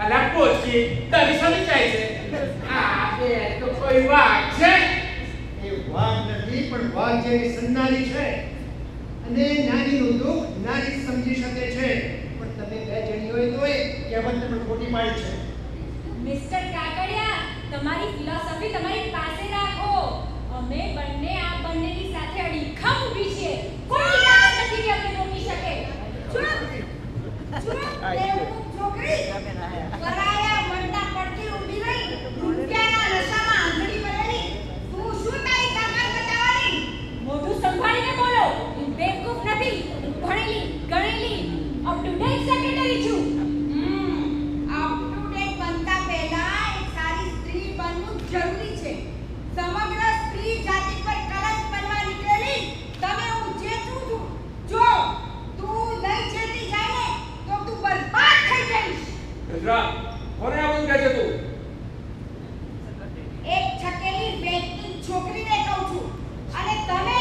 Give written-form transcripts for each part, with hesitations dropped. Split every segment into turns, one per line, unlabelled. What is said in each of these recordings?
અલા પોચી તને સમજાય છે આ બે તો કોઈ વાઘ છે
એ વાઘ નથી પણ વાઘ જેવી સન્નારી છે અને નારીનું દુઃખ નારી સમજી શકે છે પણ તમે બે જણી હોય તોય કહેવત પણ ખોટી પાડી છે
મિસ્ટર કાકડિયા તમારી ફિલોસોફી તમારી પાસે રાખો અમે બંને આ બંનેની સાથે અડીખમ ઊભી છીએ કોઈ રાહ નથી કે અમને રોકી શકે
ચૂપ છોકરી પરાયા મનના પડતી ઊભી રહી રૂપિયાના નશામાં આંધળી બનેલી તું શું તારી તાકાત બતાવવાની
મોઢું સંભાળીને બોલો હું બેવકૂફ નથી હું ભણેલી ગણેલી અપ ટુ ડેટ સેક્રેટરી છું
અપ ટુ ડેટ બનતા પહેલા એક સારી સ્ત્રી બનવું જરૂરી છે સમગ્ર સ્ત્રી જાતિ પર કલંક બનવા નીકળેલી તમે હું ચેતું છું જો તું નહીં ચેતી જાય ને તો તું બરબાદ થઈ જઈશ
ગજરા કોને આ બધું કહે છે તું
એક છકેલી વેચતી છોકરીને કહું છું અને તમે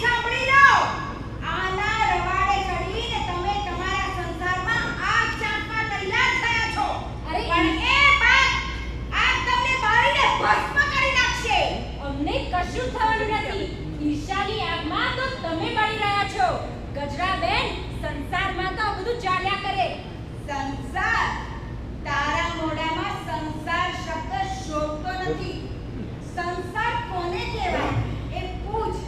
સાંભળી લો આના રવાડે ચડીને તમે તમારા સંસારમાં આગ ચાંપવા તૈયાર થયા છો
અરે
પણ એ બાદ આગ તમને બાળીને ભસ્મ કરી નાખશે
અમને કશું થવાનું નથી ઈર્ષાની આગમાં તો તમે બળી રહ્યા છો ગજરાબેન સંસારમાં તો આ બધું ચાલ્યા કરે
સંસાર તારા મોઢામાં સંસાર શબ્દ શોભતો નથી સંસાર કોને કહેવાય એ પૂછ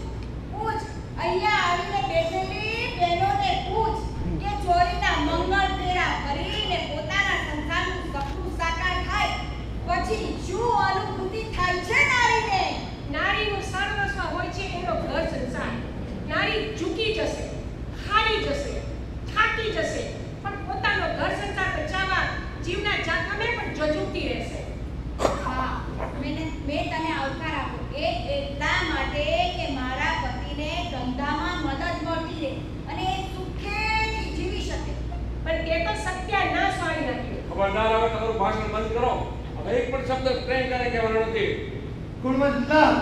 અહીંયા આવીને બેઠેલી બહેનોને પૂછ કે ચોરીના મંગળ ફેરા કરીને પોતાના સંસારનું સપનું સાકાર થાય પછી શું અનુભૂતિ થાય છે નારીને
નારીનું સર્વસ્વ હોય છે એનો ઘર સંસાર નારી ઝૂકી જશે હારી જશે થાકી જશે પણ પોતાનો ઘર સંસાર બચાવવા જીવના જાખમે પણ જજુમતી રહેશે
હા મેં તને આવકાર આપ્યો એ એટલા માટે કે મારા પતિને ધંધામાં મદદ મળતી રહે અને એ સુખેથી જીવી શકે
પણ તે તો સત્યાનાશ વાળી નાખ્યું
ખબરદાર હવે તમારું ભાષણ બંધ કરો હવે એક પણ શબ્દ પ્રેમ કરે કહેવાનો નથી
ગુણવંતલાલ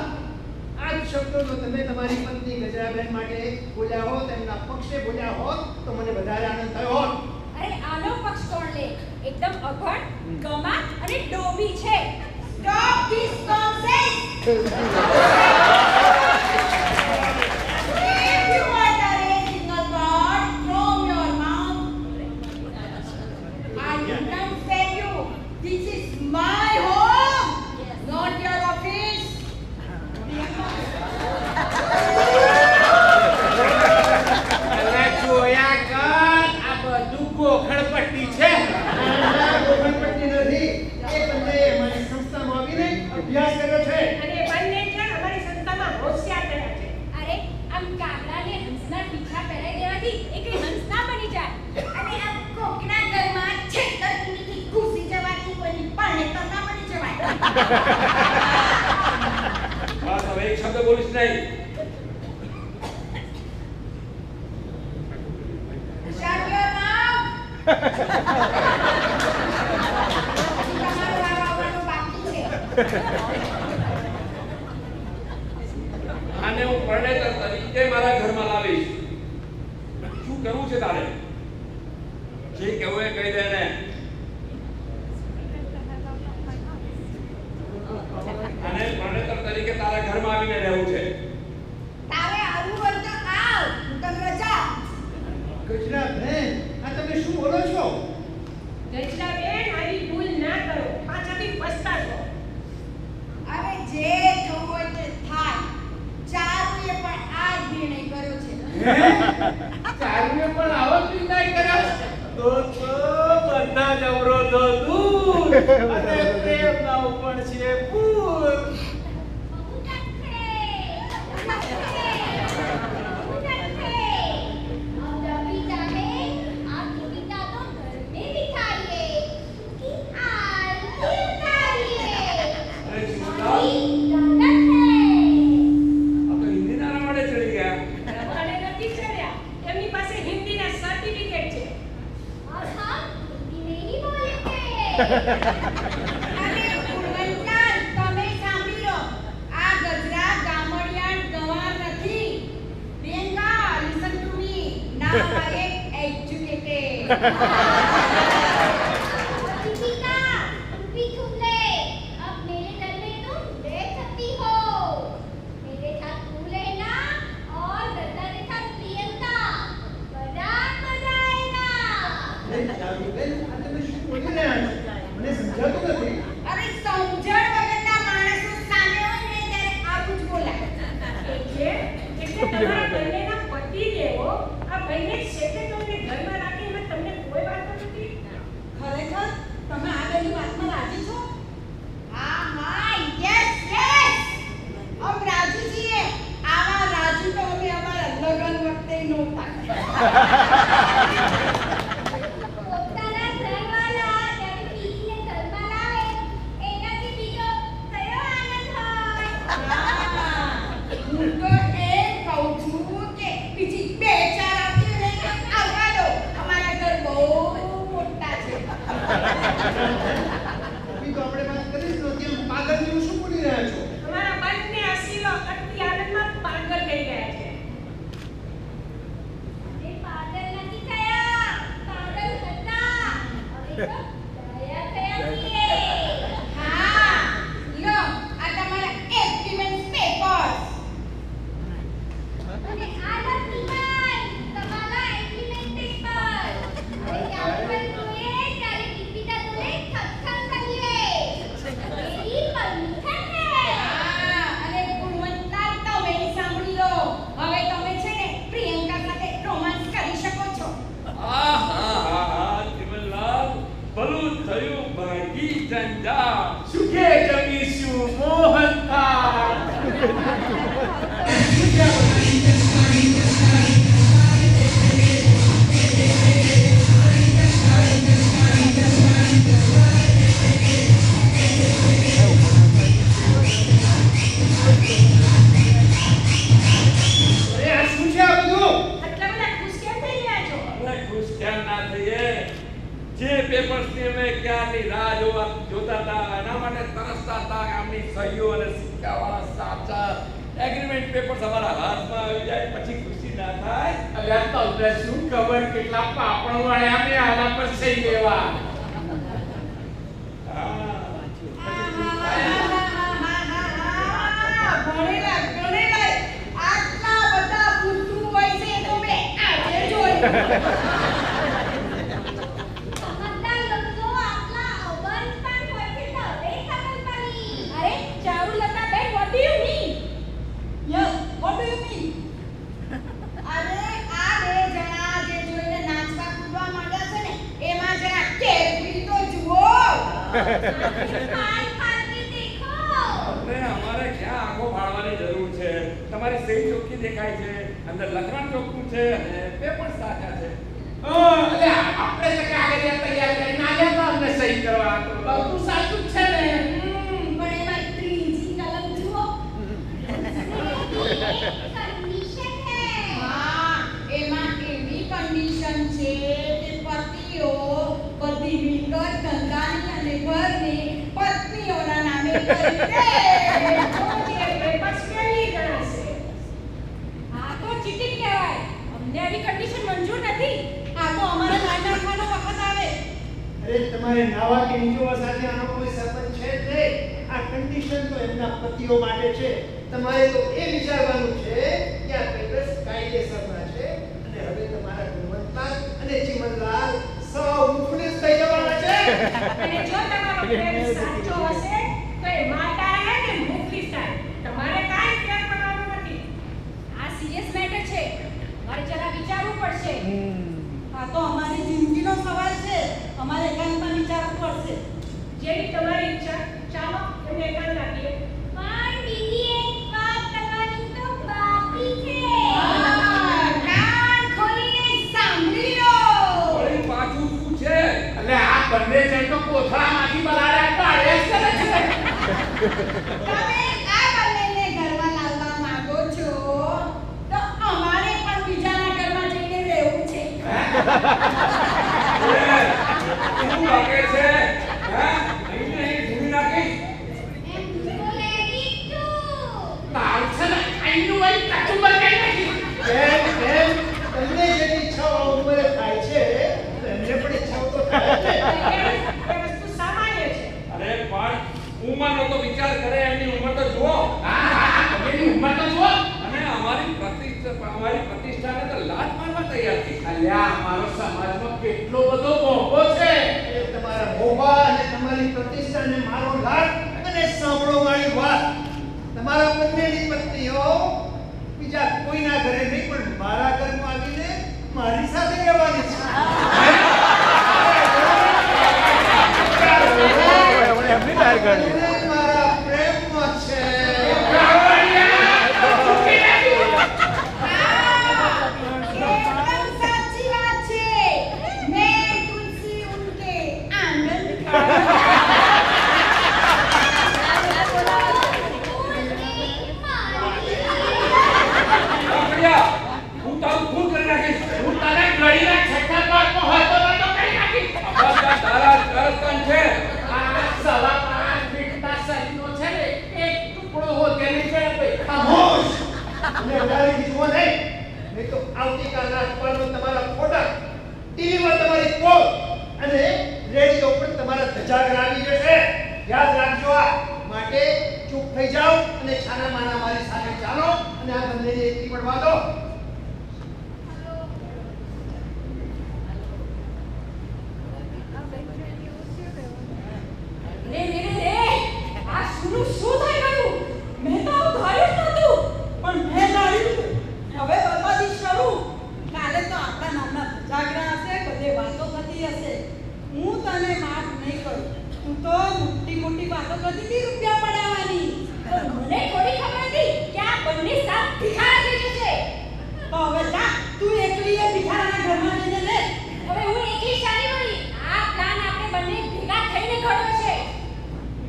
આ જ શબ્દો જો તમે તમારી પત્ની ગજરાબેન માટે બોલ્યા હોત તેમના પક્ષે બોલ્યા હોત તો મને વધારે આનંદ થયો હોત
અરે આનો પક્ષ કોણ લે એકદમ અભણ ગમા અને ડોબી છે
Stop this nonsense! If you utter a single word from your mouth, I will tell you, this is my home, not your office.
અલા જોયા કર આ બધું ગોખણપટ્ટી છે
ગોખણપટ્ટી નથી એ બંને મારી સંસ્થામાં આવીને અભ્યાસ કર્યો છે
અને બંને જણ અમારી સંસ્થામાં હોશિયાર થયા છે
અરે આમ કાગડાને હંસના પીછા પહેરાઈ દેવાથી એ કઈ હંસ ના બની જાય
અને આ કોકના ઘરમાં છેતરપિંડીથી ઘૂસી જવાથી કોઈની પરણેતર ના બની જવાય.
બસ હવે એક શબ્દ બોલીશ નહીં
Shut your mouth! તમારું વારો આવવાનું બાકી છે.
આને હું પરણેતર તરીકે મારા ઘરમાં લાવીશ શું કરવું છે તારે જે કહેવું એ કહી દે ને અને પરણેતર તરીકે તારા ઘરમાં આવીને રહેવું છે
તારે આવવું હોય તો આવ, હું તને રજા.
ગજરાબેન આ તમે શું બોલો છો
ગજરાબેન આવી ભૂલ ના કરો પાછળથી પછતાશો
હવે જે થવું હોય તે થાય. ચારુએ પણ આ જ નિર્ણય કર્યો છે.
ચારુએ પણ આવો જ નિર્ણય કર્યો તો બધા જ અવરોધો દૂર અને પ્રેમના ઉપર છે પૂર અરે ચિંતા આ તો હિન્દીના રવાડે ચડી ગયા
રવાડે નથી ચડ્યા એમની પાસે હિન્દીના સર્ટિફિકેટ છે
અને ગુણવંતલાલ, તમે સાંભળી લો. આ ગજરા ગામડિયાણ ગંવાર નથી. Priyanka, listen to me. Now I am educated.
દયા થયા
હા લો આ તમારા એગ્રીમેન્ટ પેપર્સ
અને આ નથી ભાઈ તમારા એગ્રીમેન્ટ પેપર હવે કામ પર જોઈએ ત્યારે દીપિકા તોને થક્કન કરીએ મેરી પરમિશન હે
હા અને ગુણવંતા તમે સાંભળી લો હવે તમે છે ને પ્રિયંકા સાથે રોમાન્સ કરી શકો છો
આહાહા, ચિમનલાલ, ભલું થયું ભાગી જંજા સુખે જમીશું મોહનથાળ.
અરે આ શું છે આ બધું?
આટલા બધા ખુશ કેમ થઈ રહ્યા છો?
અરે ખુશ કેમ ના થઈએ? જે પેપર્સની અમે ક્યારની રાહ જોતા હતા એના માટે તરસતા હતા કે આમની સહીઓ અને સિક્કાવાળા સાચા એગ્રીમેન્ટ પેપર્સ અમારા હાથમાં આવી જાય પછી ખુશી ના થાય.
અલ્યા તમને શું ખબર કેટલા પાપણ વાળ્યા મેં આના પર સહી લેવા.
હા.
ભણેલા ગણેલા આટલા બધા બુદ્ધુ હોય છે તો મેં આજે જોયું
સમજદાર લોકો આટલા અવંત પણ હોય છે તો હવે ખબર પડી અરે ચારુલતા બેન what do you mean
yes what do you mean અરે આ બે જણા જે જોઈને નાચવા કૂદવા માંડ્યા છે ને એમાં જરા કેરફુલી તો જુઓ
પાલ પાલથી દેખો
અરે અમારે ક્યાં આંખો ફાડવાની જરૂર છે? તમારી સહી ચોખ્ખી દેખાય છે, અંદર લખાણ ચોખ્ખું છે અને પેપર સાચા છે.
અલ્યા આપણે તો કાગળિયા તૈયાર કરીને આવ્યા હતા અમને સહી કરવા. તો બધું સાચું જ છે ને.
પણ એમાં ત્રીજી કલમ જુઓ
કન્ડિશન હે
હા એમાં એવી કન્ડિશન છે કે પતિઓ બધી મિલકત ધંધાની અને ઘરની પત્નીઓના નામે કરી દે
તો જે પેપર્સ કેવી ગણાશે?
આ તો ચીટિંગ કહેવાય અમને આવી કન્ડિશન મંજૂર નથી આ તો અમારે નામ નાખવાનો વખત આવે
અરે તમારે નાવા કે નીચોવા સાથે આનો કોઈ સંબંધ છે જ નહીં. આ કન્ડિશન તો એમના પતિઓ માટે છે. તમારે તો એ વિચારવાનું છે કે આ પેપર્સ કાયદેસરના છે અને હવે તમારા ગુણવંતલાલ અને ચિમનલાલ સૌ મુખલિસ થઈ જવાના છે.
અને જો તમારો પ્રેમ સાચો હશે તો એ માતા રહે કે મુખલિસ થાય. તમારે કાંઈ ફેર પડવાનું નથી.
આ સિરિયસ મેટર છે મારે જરા વિચારવું પડશે
આ તો અમારી જિંદગીનો સવાલ છે અમારે એકાંતમાં વિચારવું પડશે
જેવી તમારી ઈચ્છા. ચાલો એમને એકાંત આપીએ.
પણ બીજી એક વાત કરવાની તો બાકી છે
કાન ખોલીને સાંભળી લો
વળી પાછું શું છે?
અલ્યા આ બંને જણ તો કોથળામાંથી બલાડ્યા કાઢ્યા જ કરે છે.
તમે આ બંનેને ઘરમાં લાવવા માંગો છો તો અમારે પણ બીજાના ઘરમાં જઈને રહેવું છે
શું લાગે છે? હે? અહીં ને અહીં ધૂળી નાખી?
એમ તો રેડી છું
તાર છે ને અહીંનું અહીં કચુંબર કઈ નાખી.
બેન બેન તમને જેની ઈચ્છાઓ આ ઉંમરે થાય છે એમને પણ ઈચ્છાઓ તો થાય જ ને.
એ વસ્તુ સામાન્ય છે.
અરે પણ ઉંમરનો તો વિચાર કરે, એમની ઉંમર તો જુઓ.
હા હા એની ઉંમર તો જુઓ.
અને અમારી પ્રતિષ્ઠાને તો લાત મારવા તૈયાર છે.
અલ્યા અમારો સમાજમાં કેટલો બધો મોભો છે.
એ તમારા મોભા અને તમારી પ્રતિષ્ઠાને મારો લાડ અને સાંભળો મારી વાત. તમારા બંનેની પત્નીઓ બીજા કોઈના ઘરે નહીં પણ મારા ઘરમાં આવીને મારી સાથે રહેવાની છે. બંને મારા પ્રેમમાં છે.
एकदम साची बात छे मैं तुलसी उनके आंगन
કાકડિયા, હું તારું ખૂન કરી નાખીશ.
હું તને ગળીના છઠ્ઠા ભાગમાં હતો ને તો કઈ નાખી.
આ બધા તારા જ કરસ્તાન છે.
આ સવા 5 ફીટના
રેડિયો પર તમારા ધજાગરા આવી જશે. યાદ રાખજો આ. માટે ચૂપ થઈ જાઓ અને છાના માના મારી સાથે ચાલો અને આ બંનેને એકલી પડવા દો.
રે રે રે આ શું થઈ ગયું? મેં તો આવું ધાર્યું જ નહોતું.
પણ મેં ધાર્યું. હવે બરબાદી શરૂ. કાલે તો આપણા નામના જાગરા હશે, બધે વાતો થતી હશે. હું તને માફ નહીં કરું. તું તો મોટી વાતો કરતી હતી રૂપિયા પડાવવાની.
પણ મને થોડી ખબર હતી કે આ બંને સાથ ભિખારા થઈ જશે.
તો હવે જા, તું એકલી એ ભિખારાના ઘરમાં જઈને લે.
હવે હું એકલી શાની બની? આ પ્લાન આપણે બંને ભેગા થઈને ઘડ્યો છે.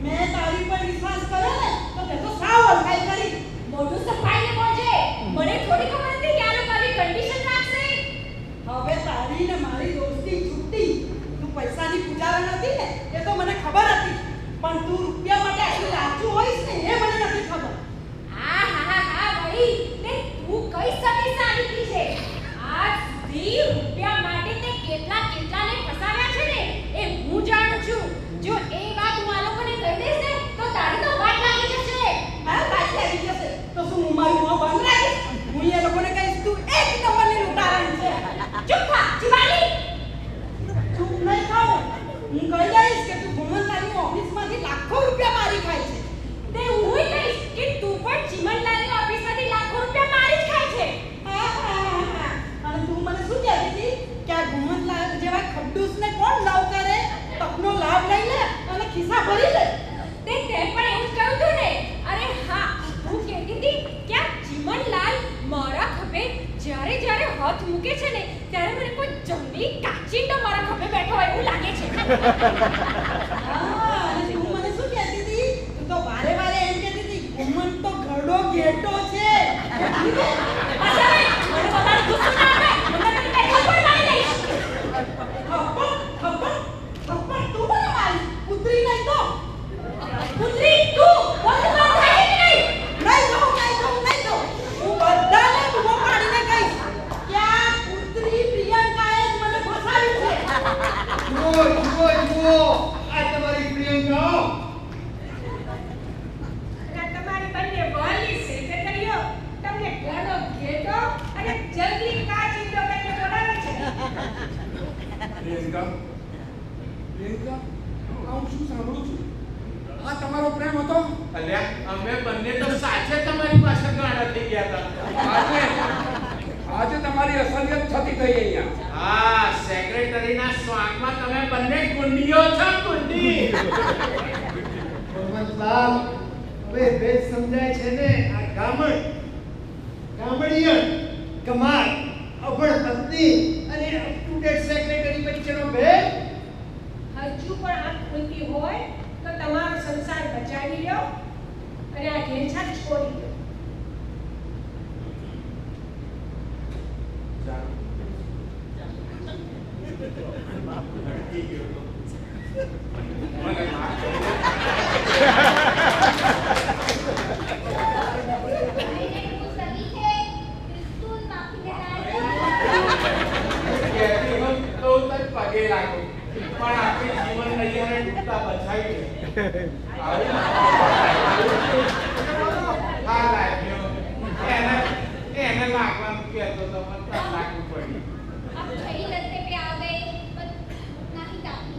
મેં તારી પર વિશ્વાસ કર્યો ને તો તે તો સાવ અડકાઈ કરી.
મોઢું સંભાળીને બોલજે. મને થોડી ખબર હતી કે આ લોકો આવી કન્ડિશન રાખશે.
હવે તારી ને મારી દોસ્તી છૂટી. તું પૈસાની પૂજારા નથી ને એ તો મને ખબર હતી. પણ તું રૂપિયા માટે આટલું લાચું હોઈશ ને એ મને નથી ખબર.
હા હા હા વળી તે તું કઈ સમય સારી છે. આજ સુધી રૂપિયા માટે તે કેટલાને ફસાવ્યા છે ને એ હું જાણું છું. જો એ વાત હું આ લોકોને કહી દઈશ ને તો તારી તો વાટ લાગી જશે.
હા બાકી આવી જશે તો શું હું મારું મોં બંધ રાખીશ? હું એ લોકોને કહીશ તું એક નંબરની લૂંટારાણી છે.
ચૂપ થા જીવાલી.
ચૂપ નહીં થાઉં. હું કહી દઈશ કે તું ગુણવંતાની ઓફિસમાંથી લાખો રૂપિયા મારી ખાય છે.
તે હુંય કહીશ કે તું પણ ચીમનલાલની ઓફિસમાંથી લાખો રૂપિયા મારી જ ખાય છે.
હા. અને તું મને શું કહેતી હતી કે આ ગુણવંતલાલ જેવા ખડ્ડુસને કોણ લવ કરે? તકનો લાભ લઈ લે અને ખિસ્સા ભરી લે.
તે પણ એવું જ કહ્યું તું ને. અરે હા હું કહેતી હતી કે આ ચીમનલાલ મારા ખભે જ્યારે હાથ મૂકે છે ને ત્યારે મને કોઈ જંગલી કાચિંડો મારા ખભે બેઠો હોય એવું લાગે છે.
અને તું મને શું કહેતી હતી? તું તો વારે એમ કહેતી હતી ગુમન તો ઘરડો ઘેટો છે.
પાછા આવે. મને વધારે ગુસ્સો ના આવે. મને તને ખબર મારી દઈશ.
થપ્પડ તું મને મારી. કૂતરી નહીં તો.
કૂતરી તું બોલતું બંધ થાય કે નહીં?
નહીં તો હું બધાને બૂમો પાડીને કહીશ કે આ કૂતરી પ્રિયંકાએ જ મને ફસાવી છે.
જુઓ આ તમારી પ્રિયંકા.
અને તમારી બંને વાલી છે તે કર્યો તમને ઘણો ઘેટો અને જલ્દી કાચિંડો કરીને બોલાવે છે.
પ્રિયંકા હું શું સાંભળું છું? આ તમારો પ્રેમ હતો?
અલ્યા અમે બંને તો સાચે તમારી પાસે ગાડા થઈ ગયા હતા.
આજે તમારી અસલિયત થતી થઈ અહીંયા.
હા, સેક્રેટરીના સ્વાંગમાં તમે બંને કુંડીઓ છો, કુંડી.
ભગવંતલાલ, હવે ભેદ સમજાય છે ને. આ ગામડિયન કમાર અભણ પત્ની અને અપ ટુ ડેટ સેક્રેટરી વચ્ચેનો ભેદ.
હજુ પણ આંખ ખુલતી હોય તો તમારો સંસાર બચાવી લ્યો અને આ ઘેરછાટ છોડી દો.
મને માફ કરો.
ભાઈને તું સગી છે. બિલકુલ માફી દેનાર.
કહેતી હોત તો તને પગે લાગો. પણ આપણે જીવન નૈયાને ડૂબતા બચાવી દે. હા લાગ્યો. એને લાગવાનું કહેતો તો પણ તને લાગવું પડ્યું.
अब सही रास्ते पे आ गए पर नहीं काफी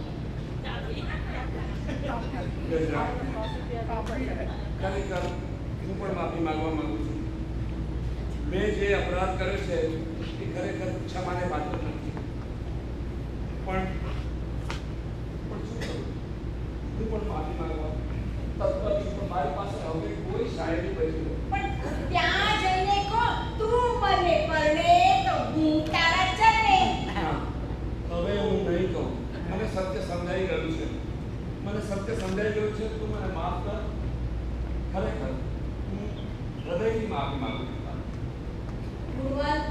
ખરેખર હું પણ માફી માંગવા માંગુ છું. મેં જે અપરાધ કર્યો છે એ ખરેખર ક્ષમાને પાત્ર નથી. પણ શું કરું? હું પણ માફી માંગવા તત્પર છું, પણ મારી પાસે હવે કોઈ શાયરી બચી નથી.
પણ ત્યાં જઈને કહો તું મને પરણે તો હું તારા ચરણે.
હા, હવે હું નહીં કહું. મને સત્ય સમજાઈ ગયું છે. તું મને માફ કર. ખરેખર હું હૃદયથી માફી માંગુ છું.
ગુણવંત,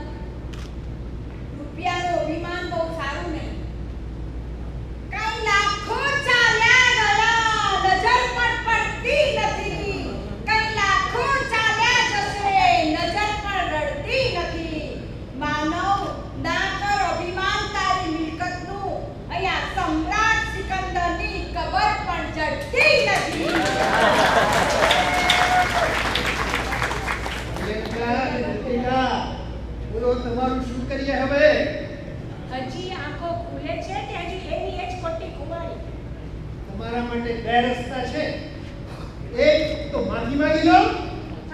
રૂપિયાનું અભિમાન બહુ સારું નહીં. કઈ લાખો ચાલ્યા ગયા, નજર પણ પડતી નથી. કઈ લાખો ચાલ્યા જશે, નજર પણ રડતી નથી. માનવ ના કર અભિમાન તારી મિલકતનું. અહીંયા સમ્રાટ
તમારું શું કરીએ હવે?
હજી આંખો ખુલે છે કે હજી એની એ જ ખોટી કુમારી?
તમારા માટે બે રસ્તા છે. એક તો માફી માંગી લો,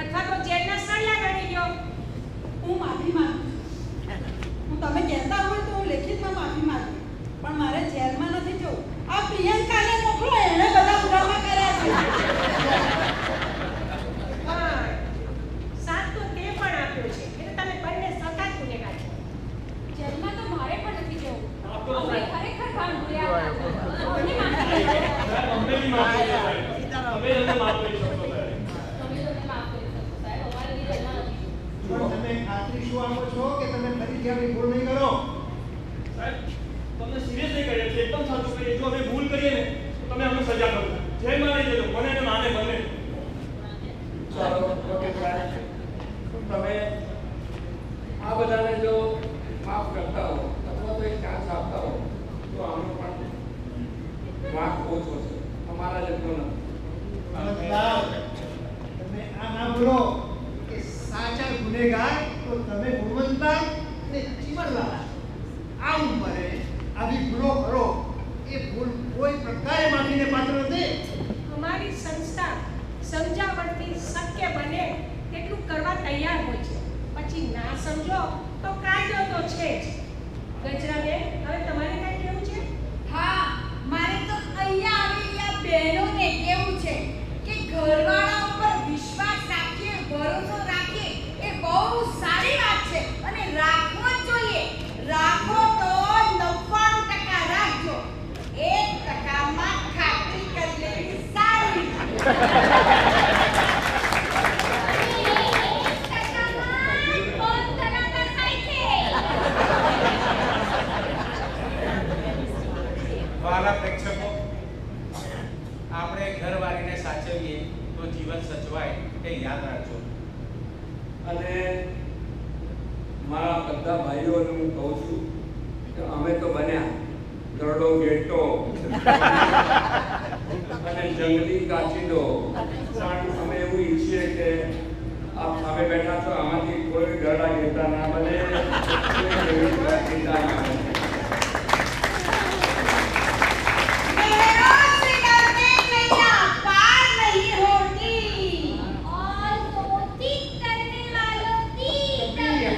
અથવા તો જેલના સળિયા ગણી લ્યો.
હું માફી માંગુ છું. હું તમે કહેતા હોય તો હું લેખિતમાં માફી માંગુ, પણ મારે જેલમાં નથી જવું. આ પ્રિયંકાને મોકલો, એણે બધા ડ્રામા કર્યા છે.
હા, સાથ તો તે પણ આપ્યો છે એટલે તમે બંને સખત ગુનેગાર છો.
જેલમાં તો મારે પણ નથી જવું. અમે ખરેખર ભાન ભૂલ્યા હતા. અમને માફ કરી દો.
અમને બી માફ કરી દો સાહેબ. તમે અમને માફ કરી શકશો સાહેબ.
તમે તો અમને માફ કરી શકો સાહેબ. અમારે બી જેલમાં નથી જવું.
પણ તમે ખાતરી શું આપો છો કે તમે ફરીથી આવી ભૂલ નહીં કરો?
સાહેબ તમને સિરિયસ નહીં કરીએ છીએ, એકદમ સાચું કહીએ. જો અમે ભૂલ કરીએ ને તો તમે અમને સજા કરો. જેલમાં લઈ જજો, મને ને માને બંને.
ચાલો ઓકે સાહેબ, તમે આ બધાને જો માફ કરતા હો અથવા તો એક ચાન્સ આપતા હો તો આનો પણ વાંક ઓછો છે, અમારા જેટલો નથી.
સમજદાર, તમે આ ના ભૂલો કે સાચા ગુનેગાર તો તમે ગુણવંતા અને ચીમરવાળા. આ ઉંમરે આવી ભૂલો કરો એ ભૂલ કોઈ પ્રકારે માફીને પાત્ર નથી.
અમારી સંસ્થા સમજાવટથી શક્ય બને તેટલું કરવા તૈયાર હોય છે. પછી ના સમજો તો કાયદો તો છે જ. ગજરાબેન, હવે તમારે કઈ કહેવું છે?
હા, મારે તો અહીંયા આવેલી આ બહેનોને કેવું છે કે ઘરવાળા ઉપર વિશ્વાસ રાખીએ, ભરોસો રાખીએ એ બહુ સારી વાત છે અને રાખવો જ જોઈએ. રાખો તો 99% રાખજો, 1%માં ખાતરી કરી લેવી સારી.
વાલા પ્રેક્ષકો, આપણે ઘરવાળીને સાચવીએ તો જીવન સચવાય તે યાદ રાખજો.
અને મારા બધા ભાઈઓને હું કહું છું કે અમે તો બન્યા દરડો ગેટો અને જંગલી કાચીડો, પણ અમે એવું ઈચ્છીએ કે આપ સામે બેઠા છો આમાંથી કોઈ ગરડા ઘેટા ના બને, કોઈ જંગલી કાચીડા ના બને.
बहनों से डरने में पार नहीं होती.
और दोस्ती करने वालों की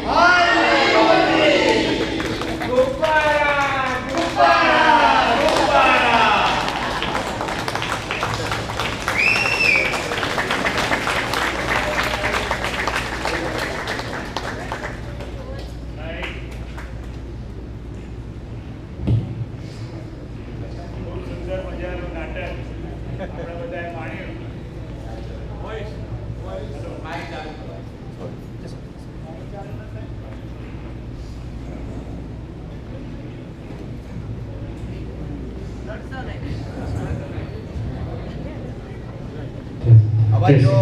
હાય ભગવતી!
ગુબ્બારા, ગુબ્બારા, ગુબ્બારા.
બહુ સુંદર મજાનું નાટક આપણે બધાએ માણ્યું. હોય
ચલો, માઇક ચાલુ કરો.
અવાજ જો